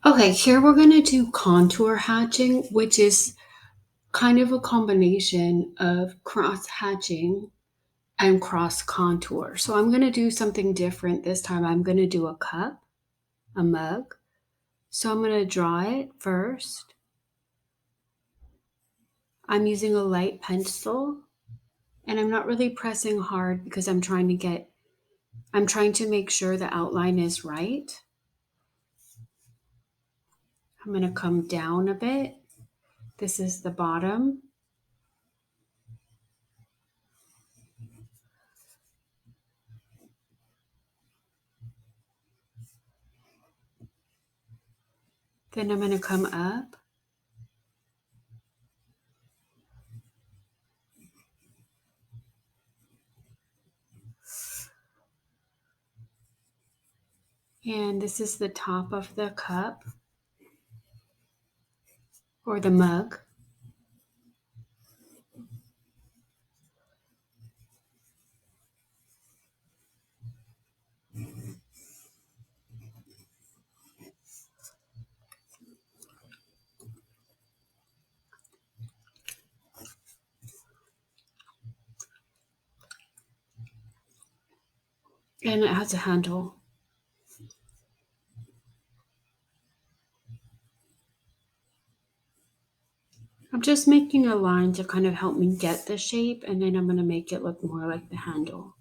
Okay, here we're gonna do contour hatching, which is kind of a combination of cross hatching and cross contour. So I'm gonna do something different this time. I'm gonna do a cup, a mug. So I'm gonna draw it first. I'm using a light pencil and I'm not really pressing hard because I'm trying to make sure the outline is right. I'm gonna come down a bit. This is the bottom. Then I'm gonna come up. And this is the top of the cup or the mug. And it has a handle. I'm just making a line to kind of help me get the shape, and then I'm going to make it look more like the handle.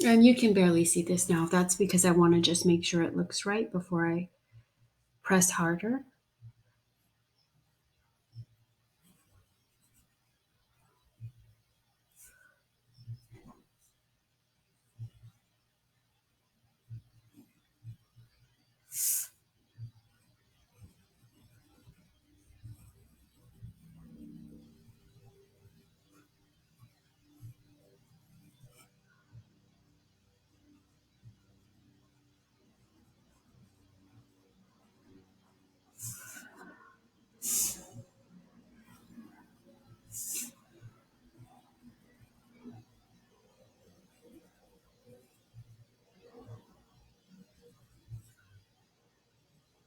And you can barely see this now. That's because I want to just make sure it looks right before I press harder.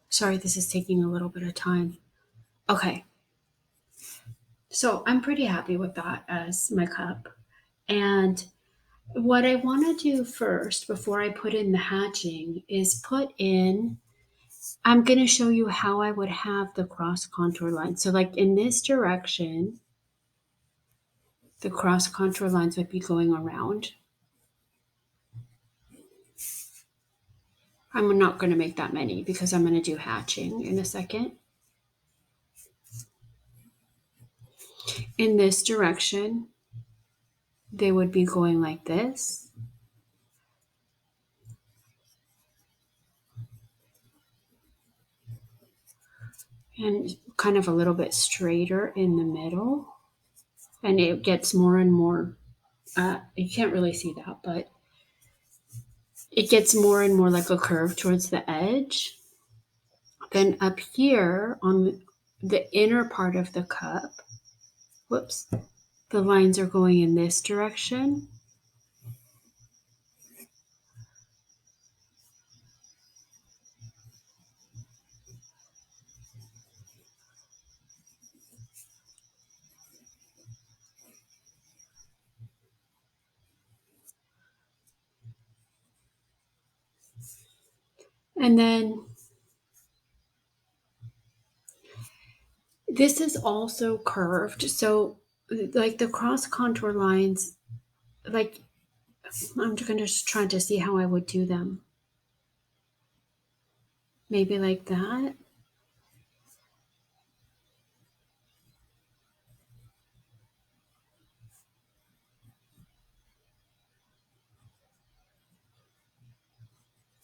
Sorry, this is taking a little bit of time. Okay. So I'm pretty happy with that as my cup. And what I want to do first before I put in the hatching is I'm going to show you how I would have the cross contour line. So like in this direction, the cross contour lines would be going around. I'm not going to make that many because I'm going to do hatching in a second. In this direction, they would be going like this. And kind of a little bit straighter in the middle. And it gets more and more, you can't really see that, but it gets more and more like a curve towards the edge. Then up here on the inner part of the cup, whoops, the lines are going in this direction. And then this is also curved. So like the cross contour lines, like I'm going to just try to see how I would do them. Maybe like that.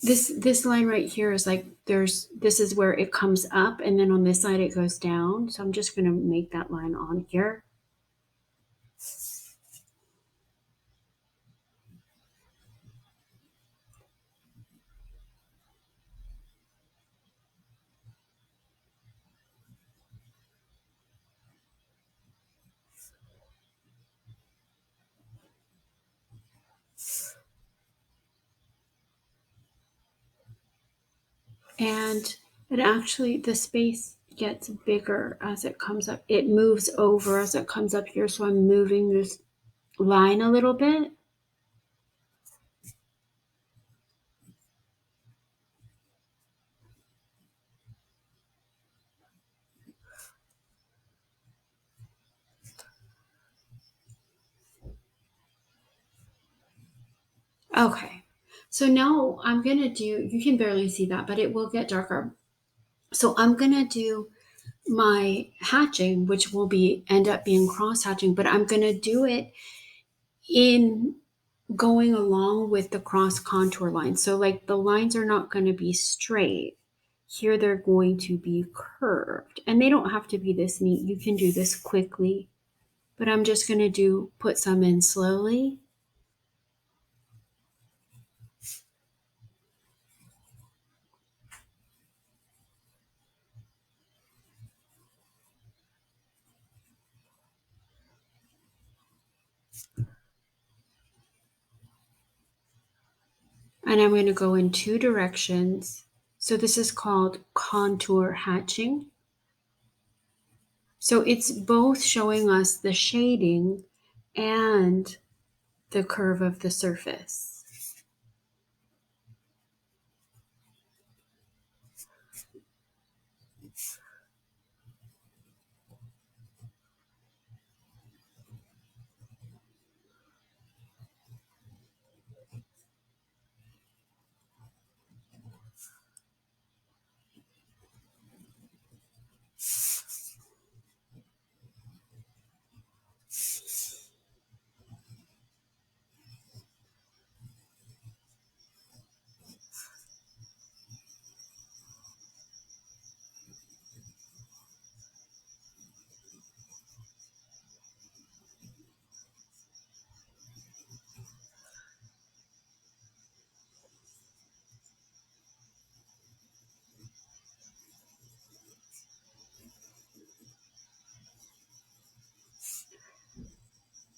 This line right here is like this is where it comes up and then on this side it goes down. So I'm just going to make that line on here. And it actually, the space gets bigger as it comes up. It moves over as it comes up here. So I'm moving this line a little bit. Okay. So now I'm going to do, you can barely see that, but it will get darker. So I'm going to do my hatching, which will be end up being cross hatching, but I'm going to do it in going along with the cross contour line. So like the lines are not going to be straight. Here they're going to be curved, and they don't have to be this neat. You can do this quickly, but I'm just going to put some in slowly. And I'm going to go in two directions. So this is called contour hatching. So it's both showing us the shading and the curve of the surface.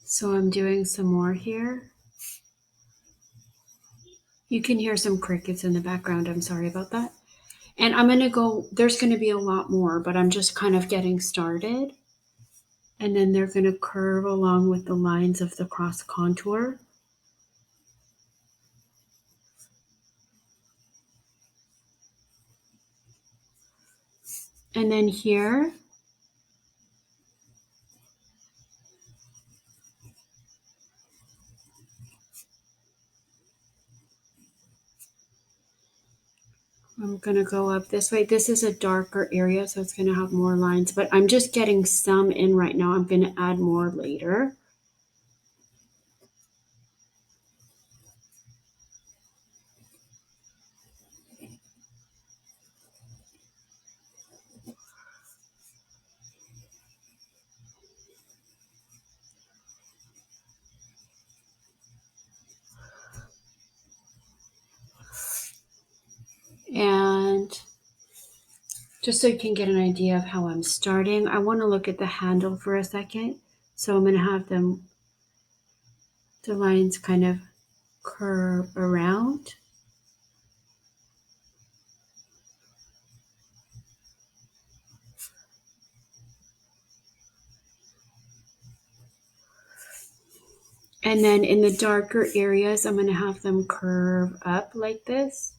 So I'm doing some more here. You can hear some crickets in the background. I'm sorry about that. And I'm going to go, there's going to be a lot more, but I'm just kind of getting started. And then they're going to curve along with the lines of the cross contour. And then here, I'm going to go up this way. This is a darker area, so it's going to have more lines, but I'm just getting some in right now. I'm going to add more later. And just so you can get an idea of how I'm starting, I want to look at the handle for a second. So I'm going to have the lines kind of curve around. And then in the darker areas, I'm going to have them curve up like this.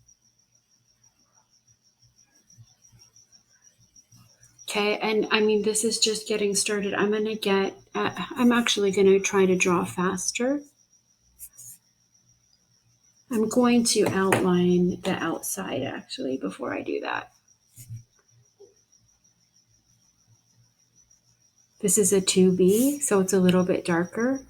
Okay, and I mean, this is just getting started. I'm actually going to try to draw faster. I'm going to outline the outside actually before I do that. This is a 2B, so it's a little bit darker.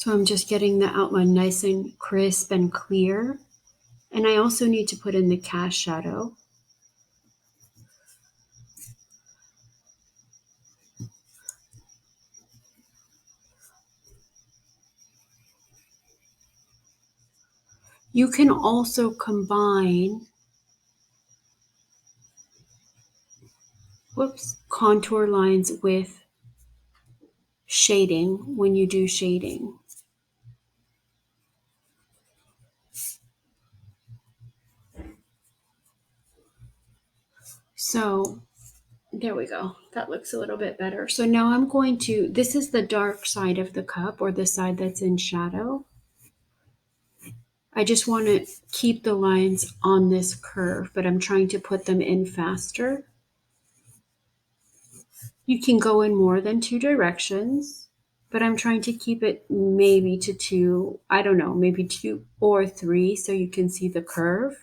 So I'm just getting the outline nice and crisp and clear. And I also need to put in the cast shadow. You can also combine contour lines with shading when you do shading. So there we go. That looks a little bit better. So now I'm going to, this is the dark side of the cup, or the side that's in shadow. I just want to keep the lines on this curve, but I'm trying to put them in faster. You can go in more than 2 directions, but I'm trying to keep it maybe to 2, I don't know, maybe 2 or 3 so you can see the curve.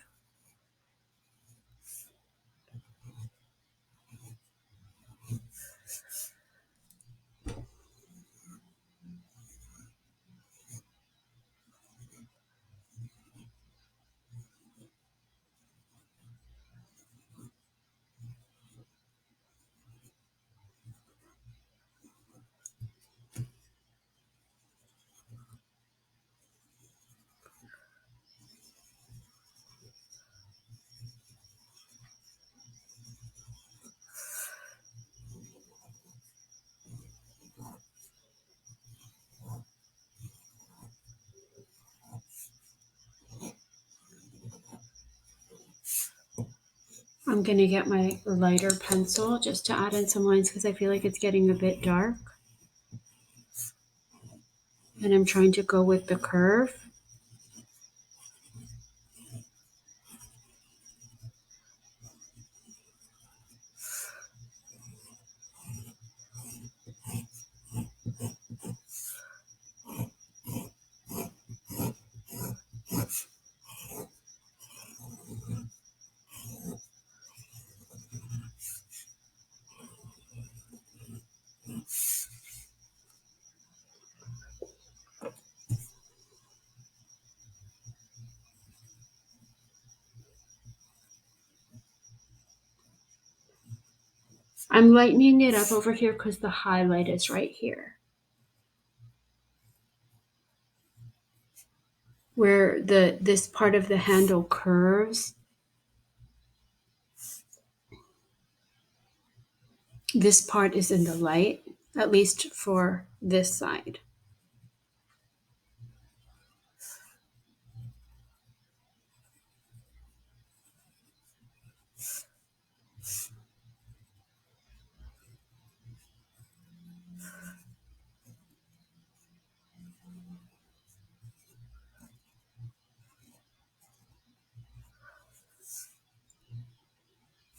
I'm going to get my lighter pencil just to add in some lines because I feel like it's getting a bit dark. And I'm trying to go with the curve. I'm lightening it up over here because the highlight is right here. Where this part of the handle curves. This part is in the light, at least for this side.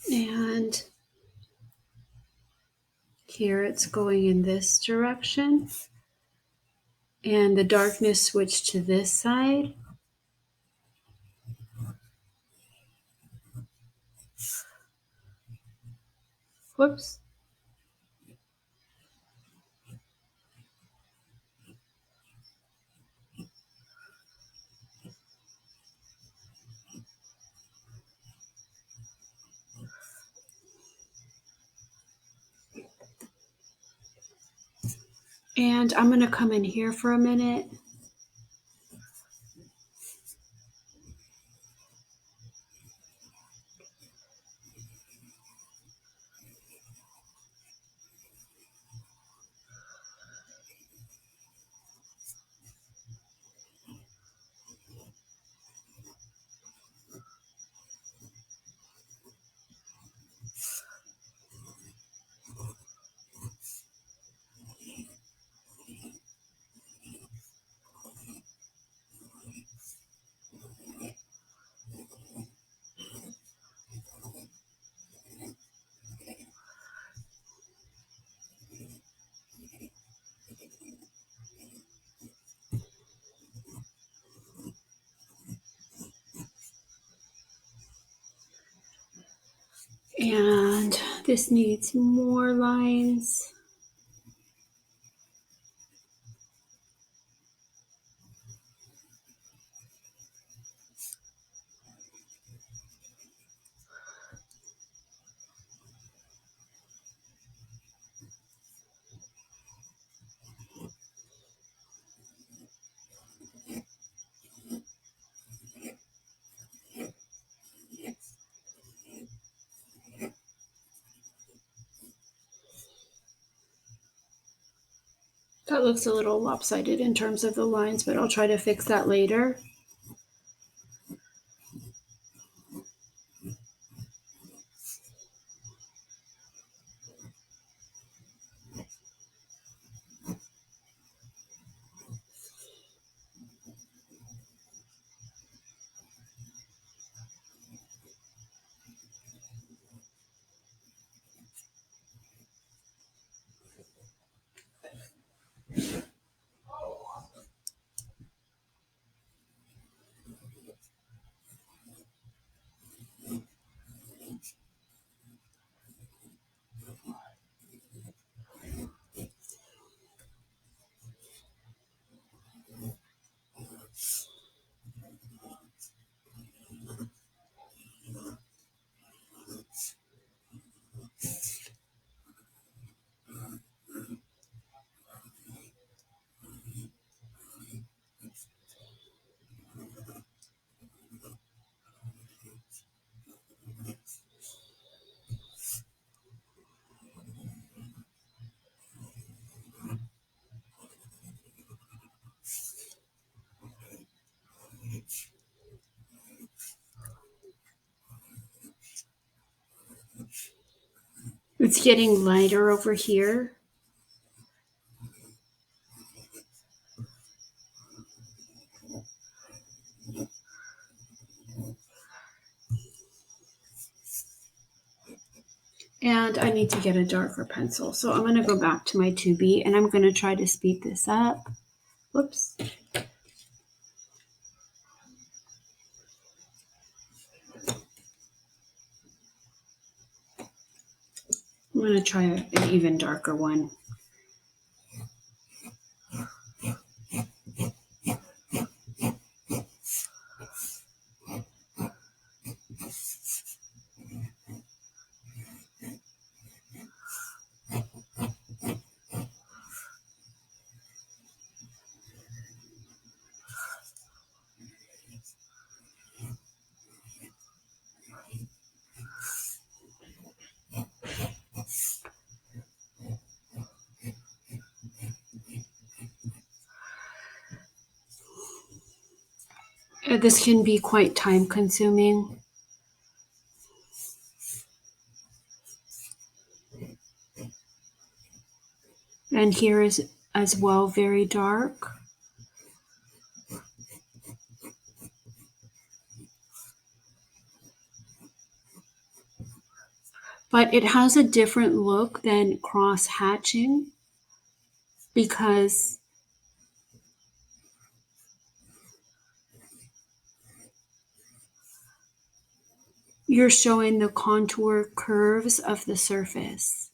And here it's going in this direction. And the darkness switched to this side. Whoops. And I'm going to come in here for a minute. And this needs more lines. That looks a little lopsided in terms of the lines, but I'll try to fix that later. It's getting lighter over here. And I need to get a darker pencil. So I'm going to go back to my 2B and I'm going to try to speed this up. Whoops. I'm going to try an even darker one. This can be quite time consuming. And here is as well very dark. But it has a different look than cross hatching because you're showing the contour curves of the surface.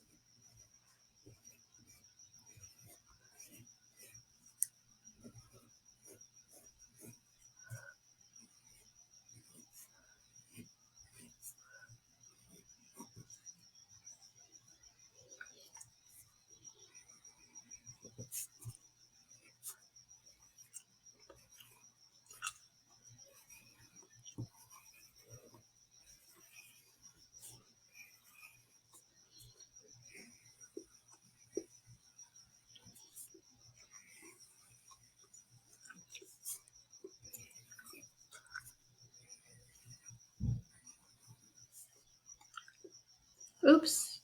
Oops,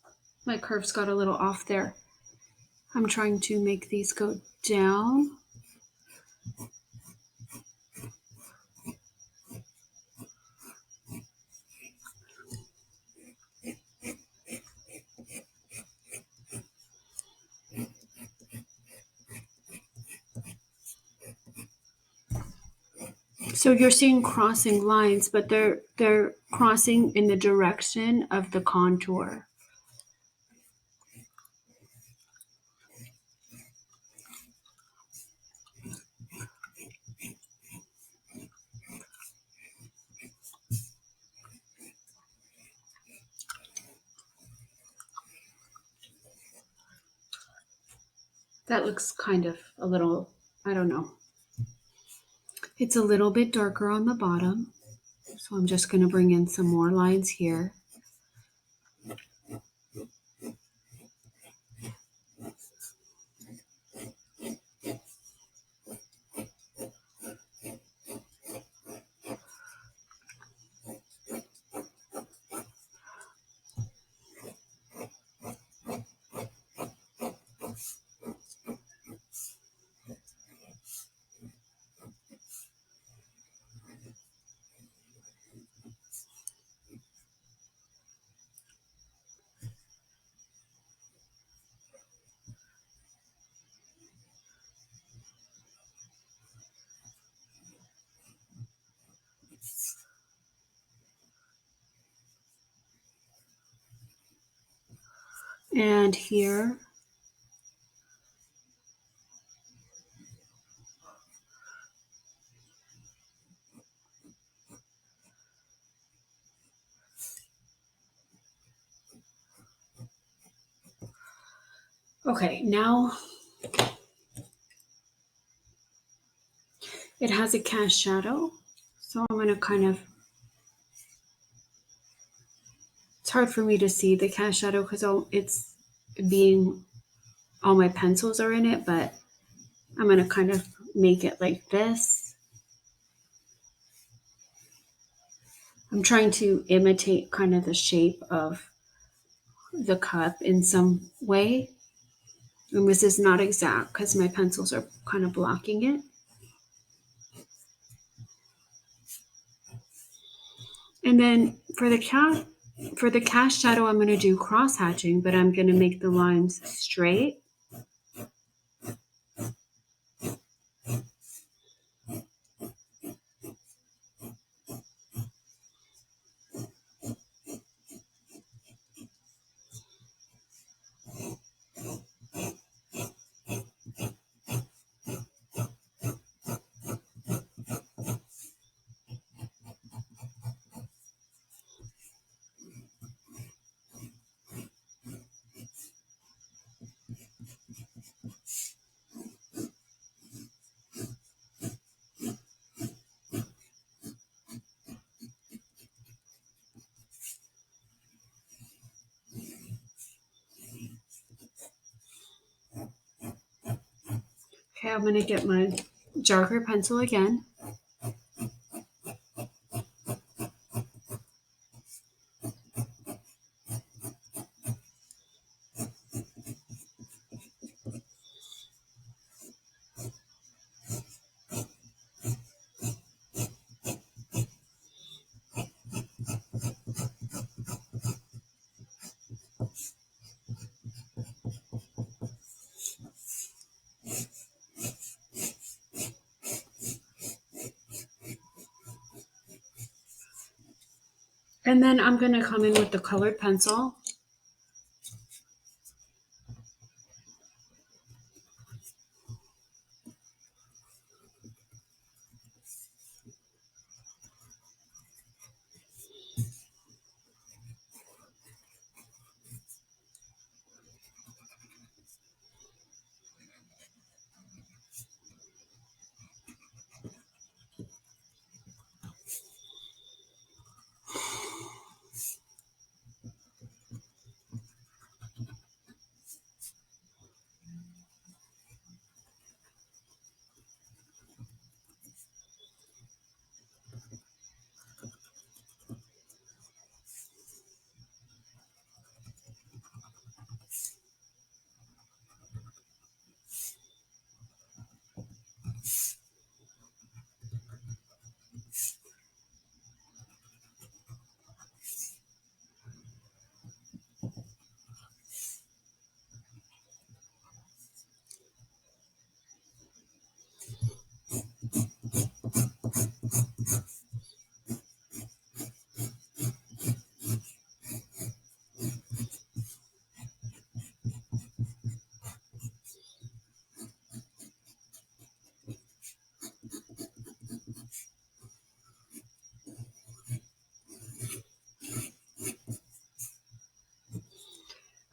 my curves got a little off there. I'm trying to make these go down. So you're seeing crossing lines, but they're crossing in the direction of the contour. That looks kind of a little, I don't know. It's a little bit darker on the bottom. So I'm just going to bring in some more lines here. And here. Okay, now it has a cast shadow. So I'm going to kind of, it's hard for me to see the cast shadow because it's being, all my pencils are in it, but I'm going to kind of make it like this. I'm trying to imitate kind of the shape of the cup in some way. And this is not exact because my pencils are kind of blocking it. And then for the cast shadow, I'm going to do cross hatching, but I'm going to make the lines straight. Okay, I'm going to get my darker pencil again. And then I'm going to come in with the colored pencil.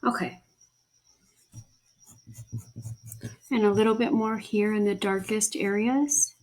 Okay. And a little bit more here in the darkest areas.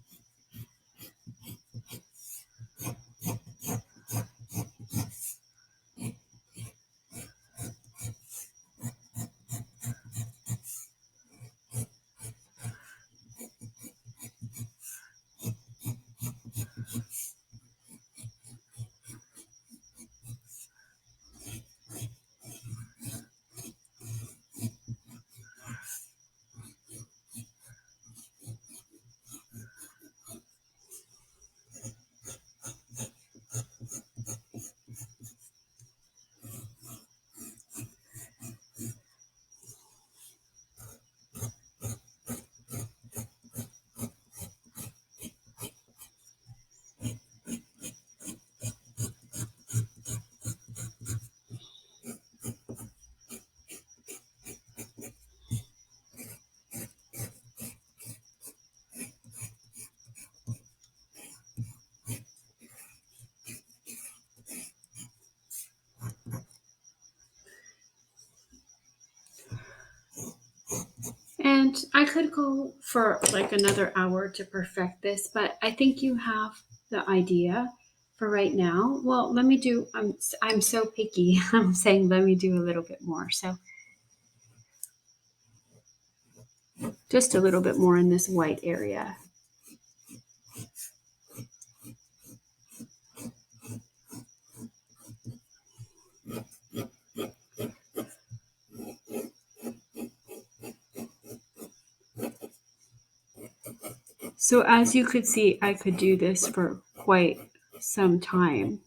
And I could go for like another hour to perfect this, but I think you have the idea for right now. Well, let me do, I'm so picky. I'm saying let me do a little bit more. So just a little bit more in this white area. So as you could see, I could do this for quite some time.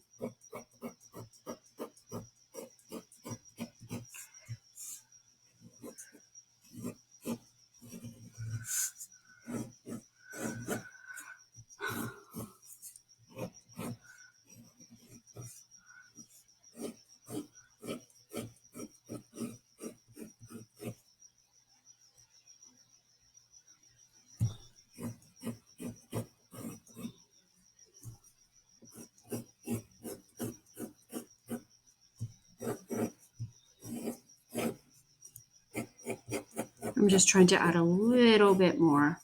I'm just trying to add a little bit more.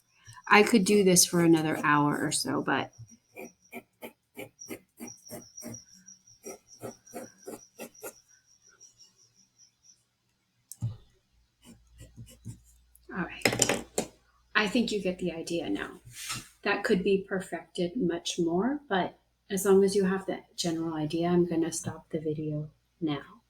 I could do this for another hour or so, but all right. I think you get the idea now. That could be perfected much more, but as long as you have the general idea, I'm going to stop the video now.